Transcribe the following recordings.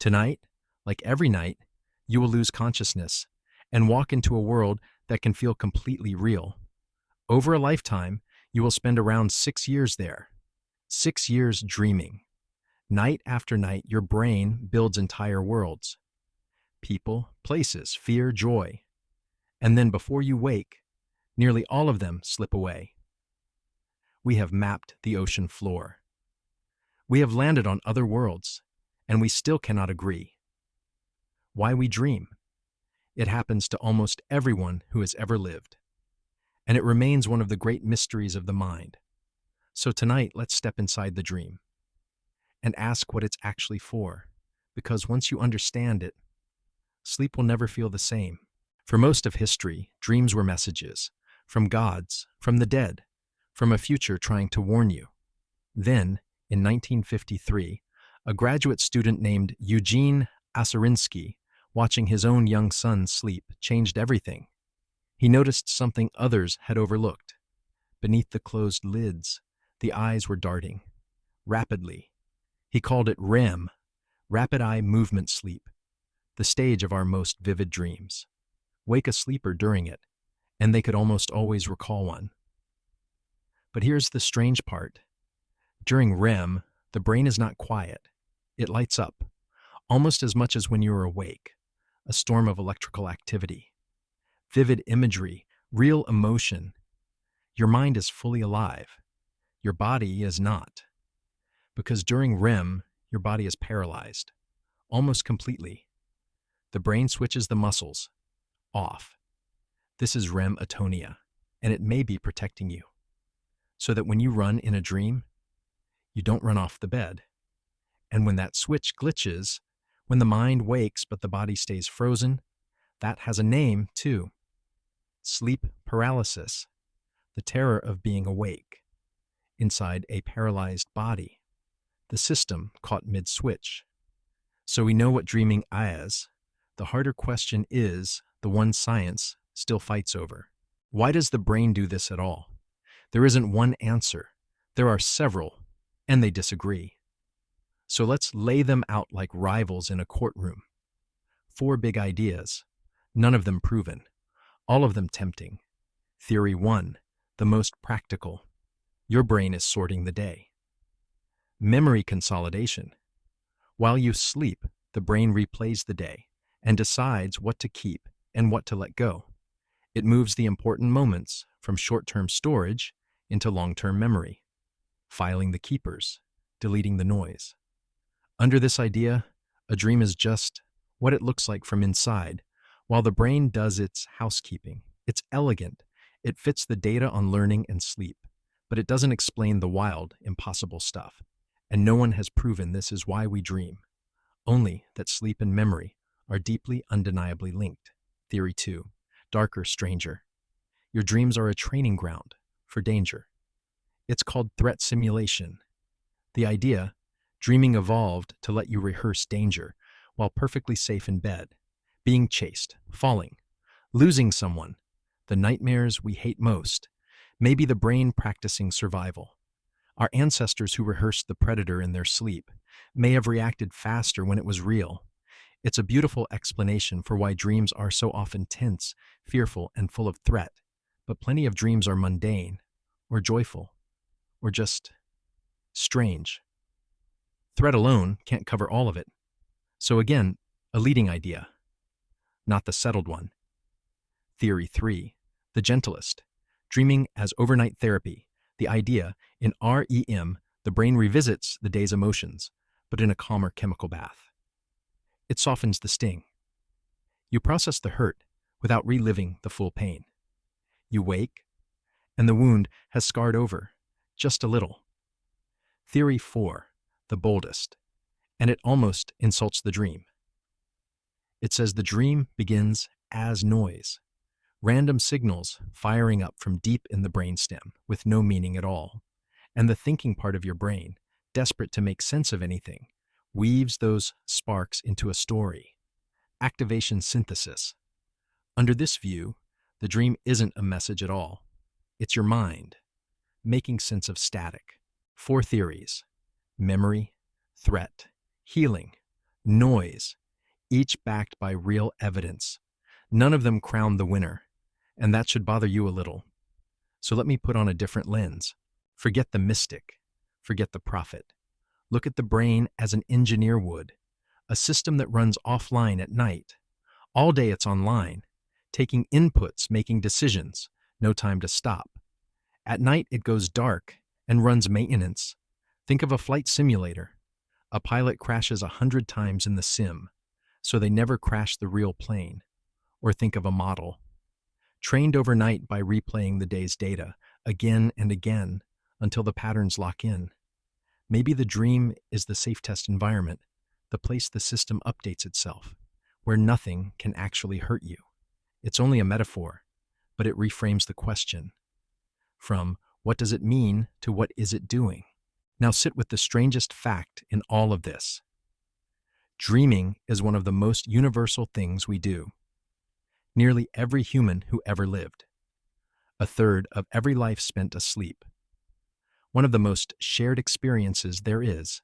Tonight, like every night, you will lose consciousness and walk into a world that can feel completely real. Over a lifetime, you will spend around 6 years there. 6 years dreaming. Night after night, your brain builds entire worlds. People, places, fear, joy. And then before you wake, nearly all of them slip away. We have mapped the ocean floor. We have landed on other worlds, and we still cannot agree. Why we dream? It happens to almost everyone who has ever lived, and it remains one of the great mysteries of the mind. So tonight, let's step inside the dream and ask what it's actually for, because once you understand it, sleep will never feel the same. For most of history, dreams were messages from gods, from the dead, from a future trying to warn you. Then, in 1953, a graduate student named Eugene Oserinsky, watching his own young son sleep, changed everything. He noticed something others had overlooked. Beneath the closed lids, the eyes were darting rapidly. He called it REM, rapid eye movement sleep, the stage of our most vivid dreams. Wake a sleeper during it, and they could almost always recall one. But here's the strange part. During REM, the brain is not quiet. It lights up, almost as much as when you are awake, a storm of electrical activity, vivid imagery, real emotion. Your mind is fully alive. Your body is not. Because during REM, your body is paralyzed, almost completely. The brain switches the muscles off. This is REM atonia, and it may be protecting you, so that when you run in a dream, you don't run off the bed. And when that switch glitches, when the mind wakes but the body stays frozen, that has a name too. Sleep paralysis, the terror of being awake inside a paralyzed body, the system caught mid-switch. So we know what dreaming is. The harder question is the one science still fights over. Why does the brain do this at all? There isn't one answer. There are several, and they disagree. So let's lay them out like rivals in a courtroom. 4 big ideas, none of them proven, all of them tempting. Theory 1, the most practical. Your brain is sorting the day. Memory consolidation. While you sleep, the brain replays the day and decides what to keep and what to let go. It moves the important moments from short-term storage into long-term memory, filing the keepers, deleting the noise. Under this idea, a dream is just what it looks like from inside, while the brain does its housekeeping. It's elegant. It fits the data on learning and sleep, but it doesn't explain the wild, impossible stuff. And no one has proven this is why we dream, only that sleep and memory are deeply, undeniably linked. Theory 2, darker, stranger. Your dreams are a training ground for danger. It's called threat simulation. The idea, dreaming evolved to let you rehearse danger while perfectly safe in bed, being chased, falling, losing someone, the nightmares we hate most, maybe the brain practicing survival. Our ancestors who rehearsed the predator in their sleep may have reacted faster when it was real. It's a beautiful explanation for why dreams are so often tense, fearful, and full of threat, but plenty of dreams are mundane, or joyful, or just strange. Threat alone can't cover all of it. So again, a leading idea, not the settled one. Theory 3, the gentlest. Dreaming as overnight therapy. The idea, in REM, the brain revisits the day's emotions, but in a calmer chemical bath. It softens the sting. You process the hurt without reliving the full pain. You wake, and the wound has scarred over, just a little. Theory 4, the boldest, and it almost insults the dream. It says the dream begins as noise, random signals firing up from deep in the brainstem with no meaning at all. And the thinking part of your brain, desperate to make sense of anything, weaves those sparks into a story. Activation synthesis. Under this view, the dream isn't a message at all. It's your mind, making sense of static. 4 theories: memory, threat, healing, noise, each backed by real evidence. None of them crown the winner, and that should bother you a little. So let me put on a different lens. Forget the mystic. Forget the prophet. Look at the brain as an engineer would, a system that runs offline at night. All day it's online, taking inputs, making decisions, no time to stop. At night it goes dark and runs maintenance. Think of a flight simulator. A pilot crashes 100 times in the sim, so they never crash the real plane. Or think of a model, trained overnight by replaying the day's data again and again until the patterns lock in. Maybe the dream is the safe test environment, the place the system updates itself, where nothing can actually hurt you. It's only a metaphor, but it reframes the question. From what does it mean to what is it doing? Now sit with the strangest fact in all of this. Dreaming is one of the most universal things we do. Nearly every human who ever lived. A third of every life spent asleep. One of the most shared experiences there is.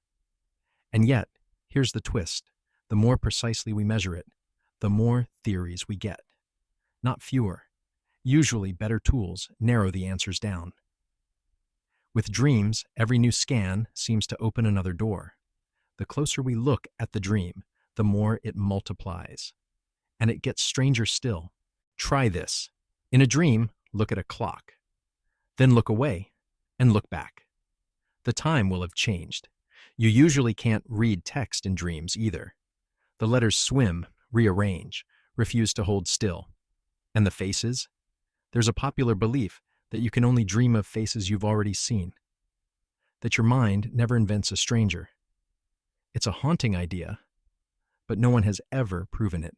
And yet, here's the twist. The more precisely we measure it, the more theories we get. Not fewer. Usually better tools narrow the answers down. With dreams, every new scan seems to open another door. The closer we look at the dream, the more it multiplies. And it gets stranger still. Try this. In a dream, look at a clock. Then look away and look back. The time will have changed. You usually can't read text in dreams either. The letters swim, rearrange, refuse to hold still. And the faces? There's a popular belief that you can only dream of faces you've already seen. That your mind never invents a stranger. It's a haunting idea, but no one has ever proven it.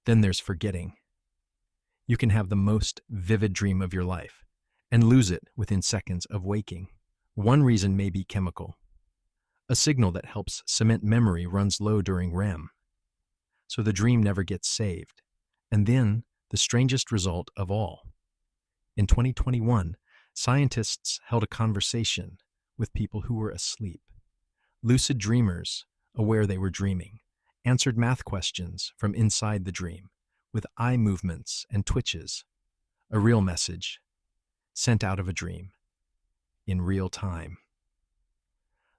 Then there's forgetting. You can have the most vivid dream of your life and lose it within seconds of waking. One reason may be chemical. A signal that helps cement memory runs low during REM. So the dream never gets saved. And then the strangest result of all. In 2021, scientists held a conversation with people who were asleep. Lucid dreamers, aware they were dreaming, answered math questions from inside the dream with eye movements and twitches. A real message sent out of a dream in real time.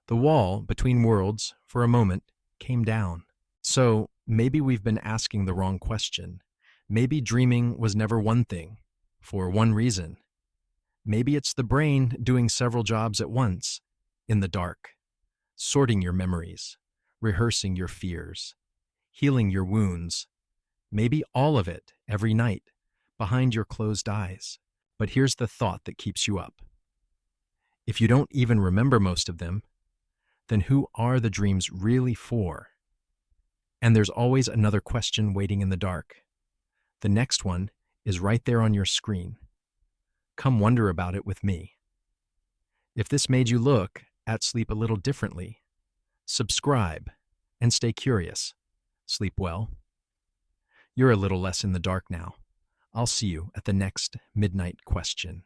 The wall between worlds, for a moment, came down. So maybe we've been asking the wrong question. Maybe dreaming was never one thing, for one reason. Maybe it's the brain doing several jobs at once, in the dark, sorting your memories, rehearsing your fears, healing your wounds. Maybe all of it every night, behind your closed eyes. But here's the thought that keeps you up. If you don't even remember most of them, then who are the dreams really for? And there's always another question waiting in the dark. The next one is right there on your screen. Come wonder about it with me. If this made you look at sleep a little differently, subscribe and stay curious. Sleep well. You're a little less in the dark now. I'll see you at the next midnight question.